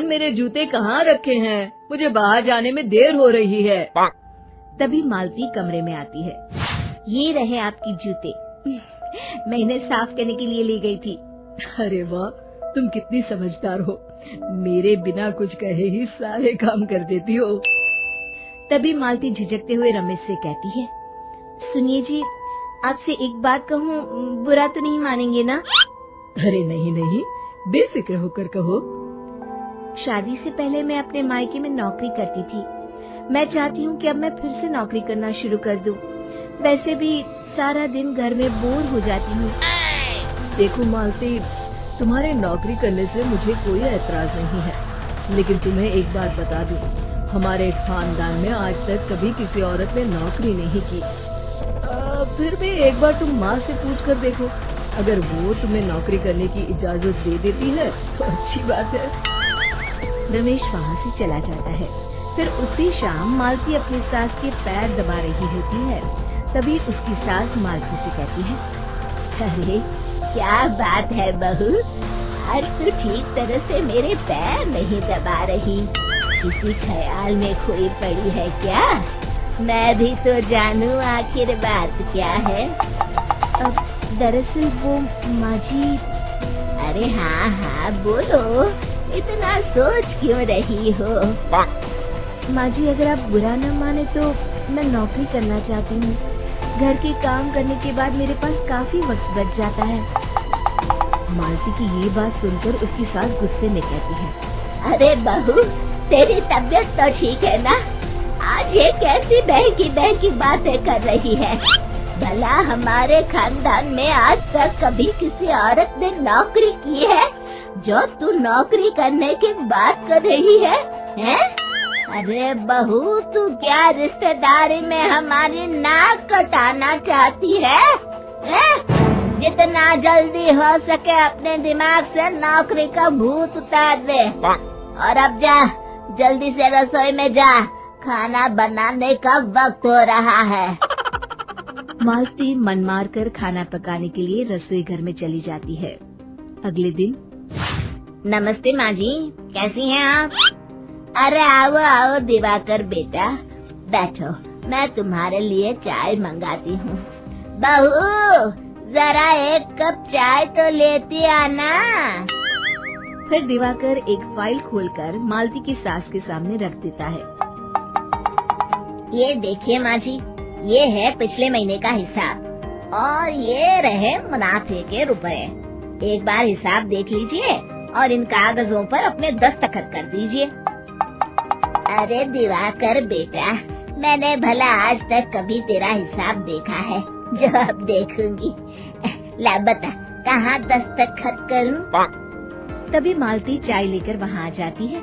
मेरे जूते कहाँ रखे हैं? मुझे बाहर जाने में देर हो रही है। तभी मालती कमरे में आती है। ये रहे आपकी जूते, मैं इन्हें साफ करने के लिए ले गई थी। अरे वाह, तुम कितनी समझदार हो, मेरे बिना कुछ कहे ही सारे काम कर देती हो। तभी मालती झिझकते हुए रमेश से कहती है, सुनिए जी, आपसे एक बात कहूँ, बुरा तो नहीं मानेंगे ना? अरे नहीं नहीं, बेफिक्र होकर कहो। शादी से पहले मैं अपने मायके में नौकरी करती थी। मैं चाहती हूँ कि अब मैं फिर से नौकरी करना शुरू कर दूँ। वैसे भी सारा दिन घर में बोर हो जाती हूँ। देखो मालती, तुम्हारे नौकरी करने से मुझे कोई एतराज नहीं है, लेकिन तुम्हें एक बात बता दूं, हमारे खानदान में आज तक कभी किसी औरत ने नौकरी नहीं की। फिर भी एक बार तुम माँ से पूछ कर देखो, अगर वो तुम्हें नौकरी करने की इजाजत दे देती है तो अच्छी बात है। रमेश वहाँ से चला जाता है। फिर उसी शाम मालती अपनी सास के पैर दबा रही होती है। तभी उसकी सास मालती से कहती है, अरे क्या बात है बहू, आज तो ठीक तरह से मेरे पैर नहीं दबा रही, किसी ख्याल में खोई पड़ी है क्या? मैं भी तो जानूं आखिर बात क्या है। अब दरअसल वो माँ जी। अरे हाँ हाँ बोलो, इतना सोच क्यों रही हो? माँ जी, अगर आप बुरा न माने तो मैं नौकरी करना चाहती हूँ। घर के काम करने के बाद मेरे पास काफी वक्त बच जाता है। मालती की ये बात सुनकर उसकी सास गुस्से में कहती है, अरे बहू, तेरी तबीयत तो ठीक है ना? आज ये कैसी बहकी बातें कर रही है? भला हमारे खानदान में आज तक कभी किसी औरत ने नौकरी की है जो तू नौकरी करने की बात कर रही है, हैं? अरे बहू, तू क्या रिश्तेदारी में हमारी नाक कटाना चाहती है? जितना जल्दी हो सके अपने दिमाग से नौकरी का भूत उतार दे, और अब जा, जल्दी से रसोई में जा, खाना बनाने का वक्त हो रहा है। मालती मन मार कर खाना पकाने के लिए रसोई घर में चली जाती है। अगले दिन, नमस्ते माँ जी, कैसी हैं आप? अरे आओ आओ दिवाकर बेटा, बैठो, मैं तुम्हारे लिए चाय मंगाती हूँ। बहू, जरा एक कप चाय तो लेती आना। फिर दिवाकर एक फाइल खोलकर मालती की सास के सामने रख देता है। ये देखिए माँ जी, ये है पिछले महीने का हिसाब और ये रहे मुनाफे के रुपए। एक बार हिसाब देख लीजिए और इन कागजों पर अपने दस्तखत कर दीजिए। अरे दिवाकर बेटा, मैंने भला आज तक कभी तेरा हिसाब देखा है जो अब देखूंगी? ला बता, कहाँ दस्तखत करूं? तभी मालती चाय लेकर वहाँ आ जाती है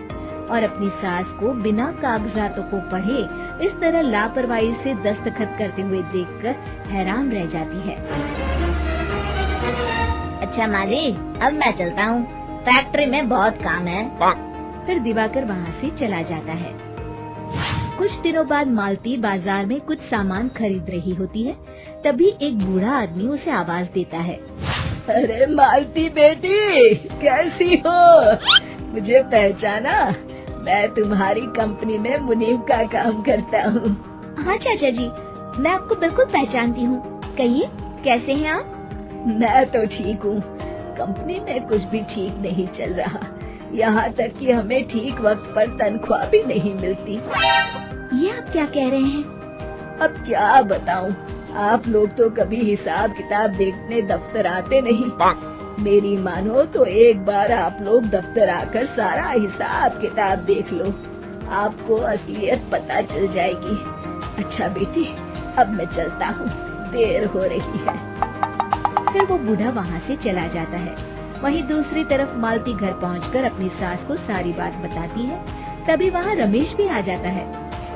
और अपनी सास को बिना कागजातों को पढ़े इस तरह लापरवाही से दस्तखत करते हुए देखकर हैरान रह जाती है। अच्छा माँ जी, अब मैं चलता हूँ, फैक्ट्री में बहुत काम है। फिर दिवाकर वहाँ से चला जाता है। कुछ दिनों बाद मालती बाजार में कुछ सामान खरीद रही होती है। तभी एक बूढ़ा आदमी उसे आवाज देता है, अरे मालती बेटी, कैसी हो? मुझे पहचाना? मैं तुम्हारी कंपनी में मुनीम का काम करता हूँ। हाँ चाचा जी, मैं आपको बिल्कुल पहचानती हूँ। कहिए, कैसे हैं आप? मैं तो ठीक हूँ, कंपनी में कुछ भी ठीक नहीं चल रहा, यहाँ तक कि हमें ठीक वक्त पर तनख्वाह भी नहीं मिलती। ये आप क्या कह रहे हैं? अब क्या बताऊँ, आप लोग तो कभी हिसाब किताब देखने दफ्तर आते नहीं। मेरी मानो तो एक बार आप लोग दफ्तर आकर सारा हिसाब किताब देख लो, आपको असलियत पता चल जाएगी। अच्छा बेटी, अब मैं चलता हूँ, देर हो रही है। फिर वो बूढ़ा वहाँ से चला जाता है। वहीं दूसरी तरफ मालती घर पहुँचकर अपनी सास को सारी बात बताती है। तभी वहाँ रमेश भी आ जाता है,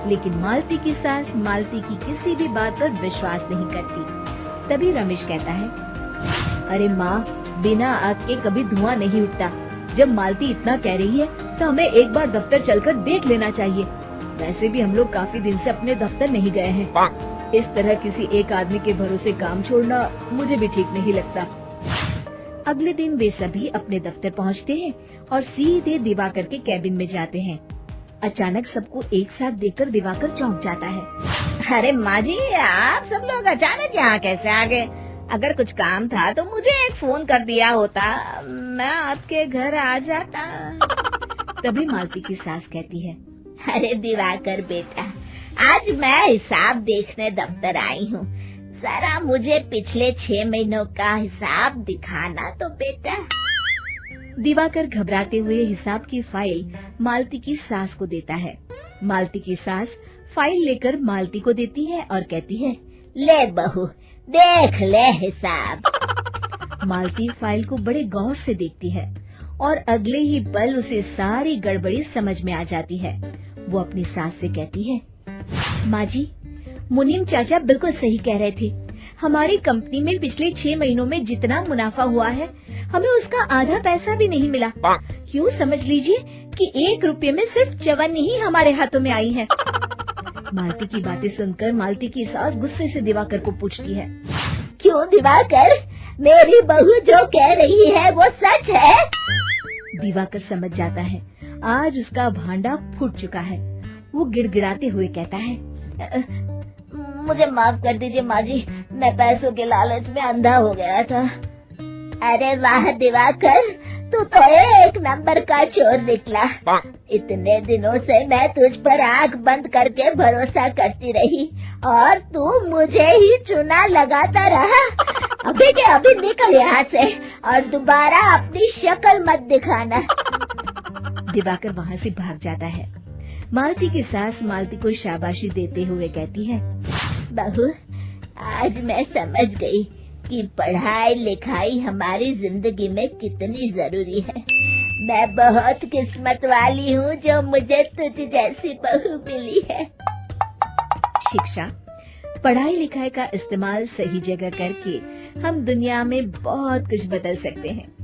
लेकिन मालती की सास मालती की किसी भी बात पर विश्वास नहीं करती। तभी रमेश कहता है, अरे माँ, बिना आग के कभी धुआं नहीं उठता। जब मालती इतना कह रही है तो हमें एक बार दफ्तर चलकर देख लेना चाहिए। वैसे भी हम लोग काफी दिन से अपने दफ्तर नहीं गए हैं। इस तरह किसी एक आदमी के भरोसे काम छोड़ना मुझे भी ठीक नहीं लगता। अगले दिन वे सभी अपने दफ्तर पहुंचते हैं और सीधे दिवाकर के कैबिन में जाते हैं। अचानक सबको एक साथ देखकर दिवाकर चौंक जाता है। अरे माँ जी, आप सब लोग अचानक यहाँ कैसे आ गए? अगर कुछ काम था तो मुझे एक फोन कर दिया होता, मैं आपके घर आ जाता। तभी मालती की सास कहती है, अरे दिवाकर बेटा, आज मैं हिसाब देखने दफ्तर आई हूँ, जरा मुझे पिछले 6 महीनों का हिसाब दिखाना तो बेटा। दिवाकर घबराते हुए हिसाब की फाइल मालती की सास को देता है। मालती की सास फाइल लेकर मालती को देती है और कहती है, ले बहू, देख ले हिसाब। मालती फाइल को बड़े गौर से देखती है और अगले ही पल उसे सारी गड़बड़ी समझ में आ जाती है। वो अपनी सास से कहती है, माँ जी, मुनीम चाचा बिल्कुल सही कह रहे थे। हमारी कंपनी में पिछले 6 महीनों में जितना मुनाफा हुआ है, हमें उसका आधा पैसा भी नहीं मिला। यूँ समझ लीजिए कि 1 रुपये में सिर्फ चवन्नी ही हमारे हाथों में आई है। मालती की बातें सुनकर मालती की सास गुस्से से दिवाकर को पूछती है, क्यों दिवाकर, मेरी बहू जो कह रही है वो सच है? दिवाकर समझ जाता है आज उसका भांडा फूट चुका है। वो गिड़गिड़ाते हुए कहता है, मुझे माफ कर दीजिए माँ जी, मैं पैसों के लालच में अंधा हो गया था। अरे वाह दिवाकर, तू तो 1 नंबर का चोर निकला। इतने दिनों से मैं तुझ पर आंख बंद करके भरोसा करती रही और तू मुझे ही चुना लगाता रहा। अभी के अभी निकल यहाँ से और दोबारा अपनी शक्ल मत दिखाना। दिवाकर वहाँ से भाग जाता है। मालती की सास मालती को शाबाशी देते हुए कहती है, बहू, आज मैं समझ गई कि पढ़ाई लिखाई हमारी जिंदगी में कितनी जरूरी है। मैं बहुत किस्मत वाली हूँ जो मुझे तुझ जैसी बहू मिली है। शिक्षा, पढ़ाई लिखाई का इस्तेमाल सही जगह करके हम दुनिया में बहुत कुछ बदल सकते हैं।